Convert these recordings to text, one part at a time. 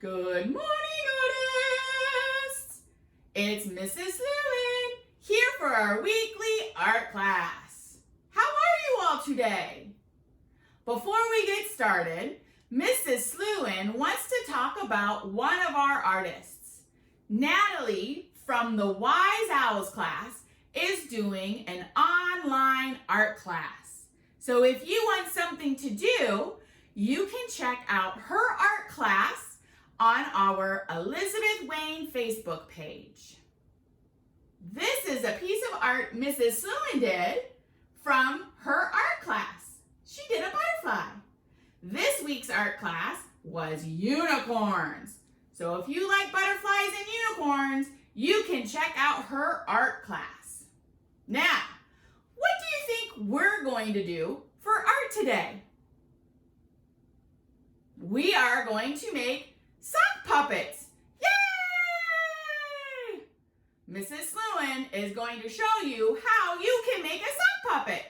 Good morning, artists! It's Mrs. Lewin here for our weekly art class. How are you all today? Before we get started, Mrs. Lewin wants to talk about one of our artists. Natalie from the Wise Owls class is doing an online art class. So if you want something to do, you can check out her art class on our Elizabeth Wayne Facebook page. This is a piece of art Mrs. Lewin did from her art class. She did a butterfly. This week's art class was unicorns. So if you like butterflies and unicorns, you can check out her art class. Now, what do you think we're going to do for art today? We are going to make sock puppets. Yay! Mrs. Lewin is going to show you how you can make a sock puppet.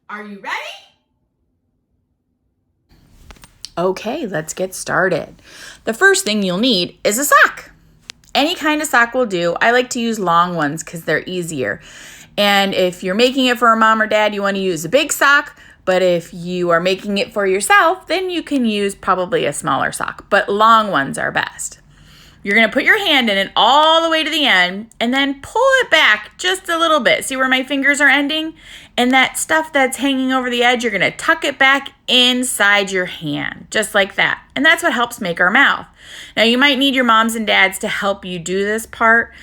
Are you ready? Okay, let's get started. The first thing you'll need is a sock. Any kind of sock will do. I like to use long ones because they're easier. And if you're making it for a mom or dad, you want to use a big sock. But if you are making it for yourself, then you can use probably a smaller sock. But long ones are best. You're going to put your hand in it all the way to the end and then pull it back just a little bit. See where my fingers are ending? And that stuff that's hanging over the edge, you're going to tuck it back inside your hand, just like that. And that's what helps make our mouth. Now, you might need your moms and dads to help you do this part.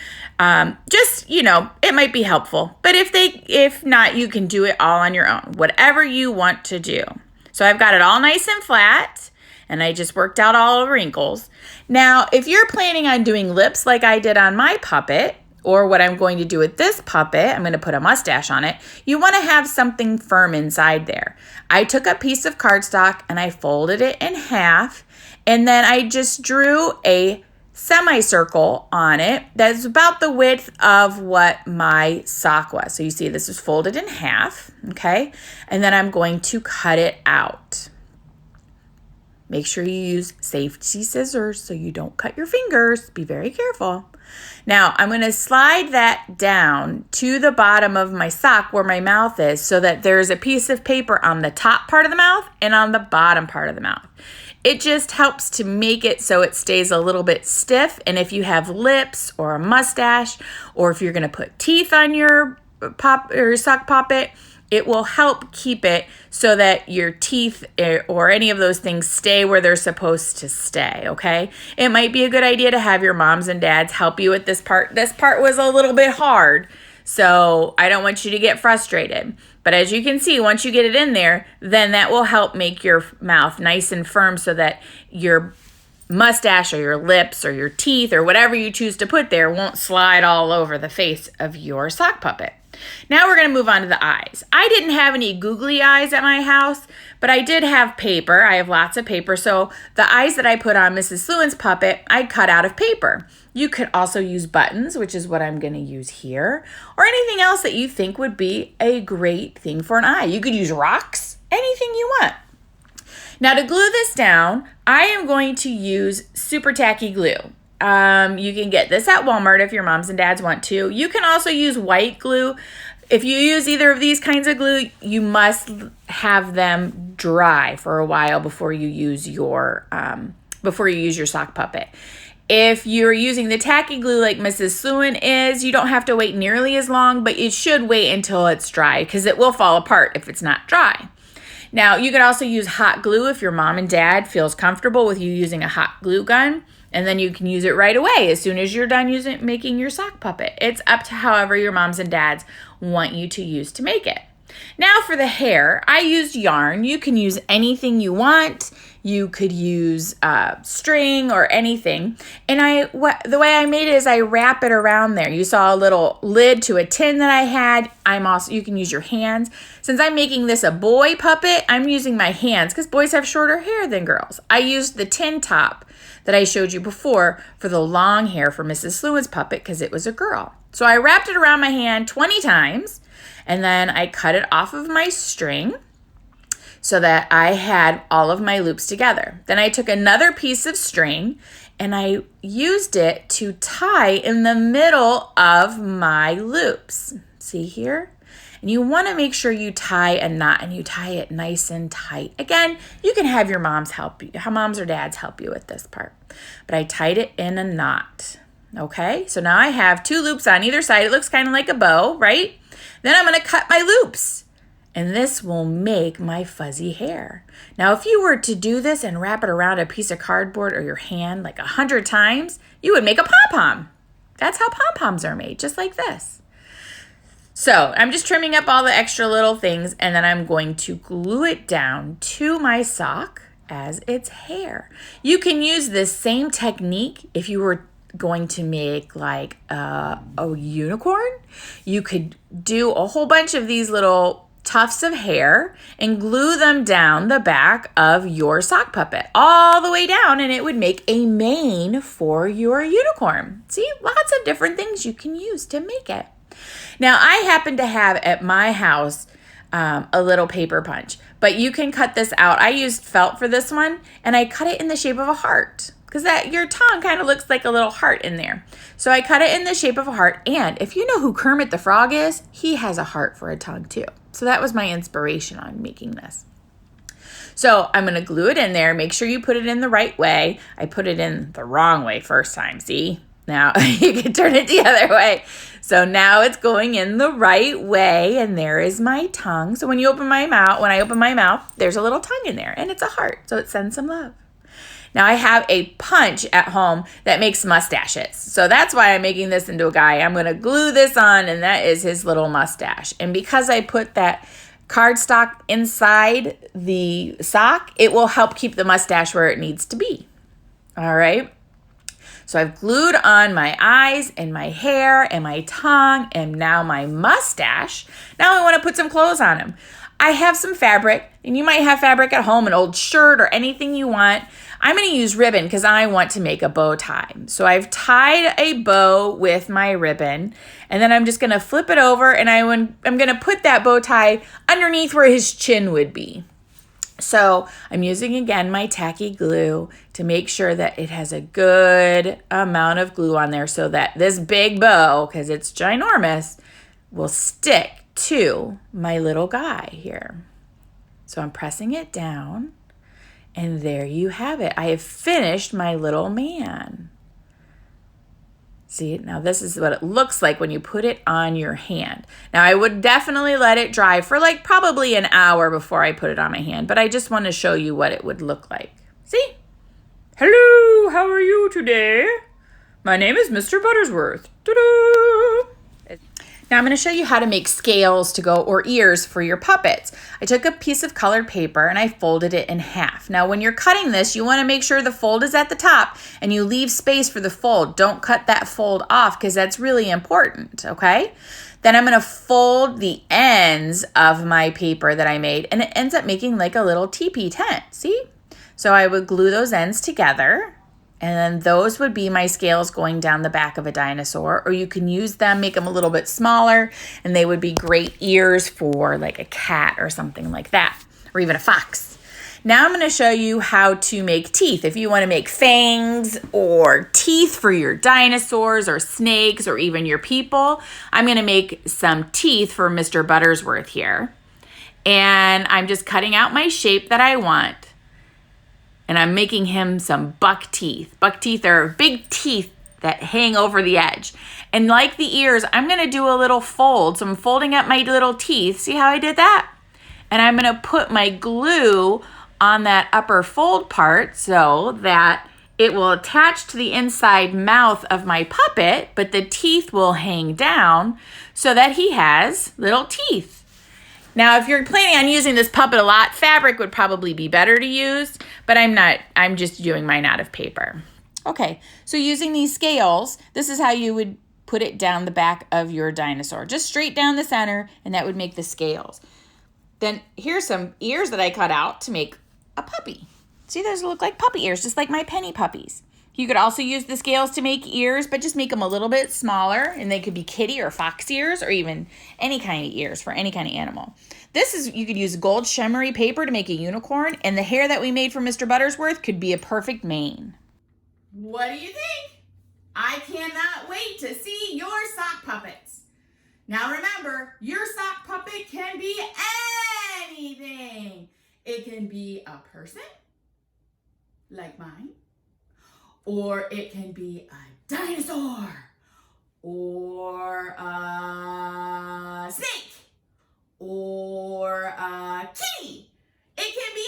It might be helpful. But if not, you can do it all on your own, whatever you want to do. So I've got it all nice and flat, and I just worked out all the wrinkles. Now, if you're planning on doing lips like I did on my puppet, or what I'm going to do with this puppet, I'm going to put a mustache on it, you want to have something firm inside there. I took a piece of cardstock and I folded it in half, and then I just drew a semicircle on it that's about the width of what my sock was. So you see this is folded in half, okay? And then I'm going to cut it out. Make sure you use safety scissors so you don't cut your fingers. Be very careful. Now I'm going to slide that down to the bottom of my sock where my mouth is so that there's a piece of paper on the top part of the mouth and on the bottom part of the mouth. It just helps to make it so it stays a little bit stiff. And if you have lips or a mustache, or if you're going to put teeth on your sock puppet, it will help keep it so that your teeth or any of those things stay where they're supposed to stay, okay? It might be a good idea to have your moms and dads help you with this part. This part was a little bit hard, so I don't want you to get frustrated. But as you can see, once you get it in there, then that will help make your mouth nice and firm so that your mustache or your lips or your teeth or whatever you choose to put there won't slide all over the face of your sock puppet. Now we're going to move on to the eyes. I didn't have any googly eyes at my house, but I did have paper. I have lots of paper. So the eyes that I put on Mrs. Lewin's puppet, I cut out of paper. You could also use buttons, which is what I'm going to use here, or anything else that you think would be a great thing for an eye. You could use rocks, anything you want. Now to glue this down, I am going to use super tacky glue. You can get this at Walmart if your moms and dads want to. You can also use white glue. If you use either of these kinds of glue, you must have them dry for a while before you use your sock puppet. If you're using the tacky glue like Mrs. Lewin is, you don't have to wait nearly as long, but you should wait until it's dry because it will fall apart if it's not dry. Now, you could also use hot glue if your mom and dad feels comfortable with you using a hot glue gun, and then you can use it right away as soon as you're done making your sock puppet. It's up to however your moms and dads want you to use to make it. Now for the hair, I used yarn. You can use anything you want. You could use string or anything. And the way I made it is I wrap it around there. You saw a little lid to a tin that I had. You can use your hands. Since I'm making this a boy puppet, I'm using my hands because boys have shorter hair than girls. I used the tin top that I showed you before for the long hair for Mrs. Lewin's puppet because it was a girl. So I wrapped it around my hand 20 times and then I cut it off of my string so that I had all of my loops together. Then I took another piece of string and I used it to tie in the middle of my loops. See here? And you want to make sure you tie a knot and you tie it nice and tight. Again, you can have your moms help you, moms or dads help you with this part. But I tied it in a knot. Okay, so now I have 2 loops on either side. It looks kind of like a bow, right? Then I'm going to cut my loops. And this will make my fuzzy hair. Now, if you were to do this and wrap it around a piece of cardboard or your hand like 100 times, you would make a pom-pom. That's how pom-poms are made, just like this. So I'm just trimming up all the extra little things, and then I'm going to glue it down to my sock as its hair. You can use this same technique if you were going to make like a unicorn. You could do a whole bunch of these little tufts of hair and glue them down the back of your sock puppet all the way down, and it would make a mane for your unicorn. See, lots of different things you can use to make it. Now, I happen to have at my house a little paper punch, but you can cut this out. I used felt for this one, and I cut it in the shape of a heart because that your tongue kind of looks like a little heart in there. So I cut it in the shape of a heart, and if you know who Kermit the Frog is, he has a heart for a tongue too. So that was my inspiration on making this. So I'm going to glue it in there. Make sure you put it in the right way. I put it in the wrong way first time, see? Now you can turn it the other way. So now it's going in the right way, and there is my tongue. So when I open my mouth, there's a little tongue in there, and it's a heart, so it sends some love. Now I have a punch at home that makes mustaches. So that's why I'm making this into a guy. I'm going to glue this on, and that is his little mustache. And because I put that cardstock inside the sock, it will help keep the mustache where it needs to be. All right. So I've glued on my eyes and my hair and my tongue and now my mustache. Now I want to put some clothes on him. I have some fabric, and you might have fabric at home, an old shirt or anything you want. I'm going to use ribbon because I want to make a bow tie. So I've tied a bow with my ribbon, and then I'm just going to flip it over, and I'm going to put that bow tie underneath where his chin would be. So I'm using, again, my tacky glue to make sure that it has a good amount of glue on there so that this big bow, because it's ginormous, will stick to my little guy here. So I'm pressing it down, and there you have it. I have finished my little man. See, now this is what it looks like when you put it on your hand. Now I would definitely let it dry for like probably an hour before I put it on my hand, but I just want to show you what it would look like. See? Hello, how are you today? My name is Mr. Buttersworth. Ta-da! Now I'm going to show you how to make scales to go, or ears for your puppets. I took a piece of colored paper and I folded it in half. Now when you're cutting this, you want to make sure the fold is at the top and you leave space for the fold. Don't cut that fold off because that's really important, okay? Then I'm going to fold the ends of my paper that I made, and it ends up making like a little teepee tent, see? So I would glue those ends together. And then those would be my scales going down the back of a dinosaur, or you can use them, make them a little bit smaller, and they would be great ears for like a cat or something like that, or even a fox. Now I'm going to show you how to make teeth. If you want to make fangs or teeth for your dinosaurs or snakes or even your people, I'm going to make some teeth for Mr. Buttersworth here. And I'm just cutting out my shape that I want. And I'm making him some buck teeth. Buck teeth are big teeth that hang over the edge. And like the ears, I'm going to do a little fold. So I'm folding up my little teeth. See how I did that? And I'm going to put my glue on that upper fold part so that it will attach to the inside mouth of my puppet, but the teeth will hang down so that he has little teeth. Now, if you're planning on using this puppet a lot, fabric would probably be better to use, but I'm not. I'm just doing mine out of paper. Okay, so using these scales, this is how you would put it down the back of your dinosaur. Just straight down the center, and that would make the scales. Then here's some ears that I cut out to make a puppy. See, those look like puppy ears, just like my penny puppies. You could also use the scales to make ears, but just make them a little bit smaller, and they could be kitty or fox ears, or even any kind of ears for any kind of animal. You could use gold shimmery paper to make a unicorn, and the hair that we made for Mr. Buttersworth could be a perfect mane. What do you think? I cannot wait to see your sock puppets. Now remember, your sock puppet can be anything. It can be a person, like mine, or it can be a dinosaur, or a snake, or a kitty. It can be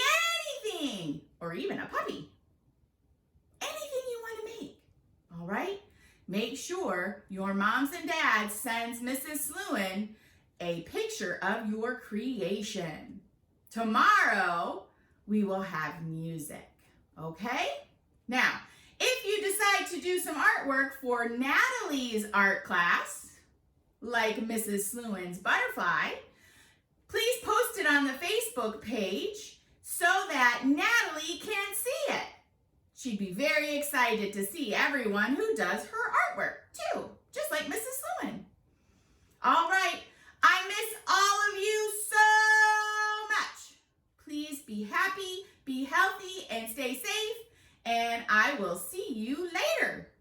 anything, or even a puppy. Anything you want to make, all right? Make sure your moms and dads sends Mrs. Slewin a picture of your creation. Tomorrow, we will have music, okay? Now, if you decide to do some artwork for Natalie's art class, like Mrs. Slewin's butterfly, please post it on the Facebook page so that Natalie can see it. She'd be very excited to see everyone who does her artwork too, just like Mrs. Slewin. All right, I miss all of you so much. Please be happy, be healthy, and stay safe, and I will see you later.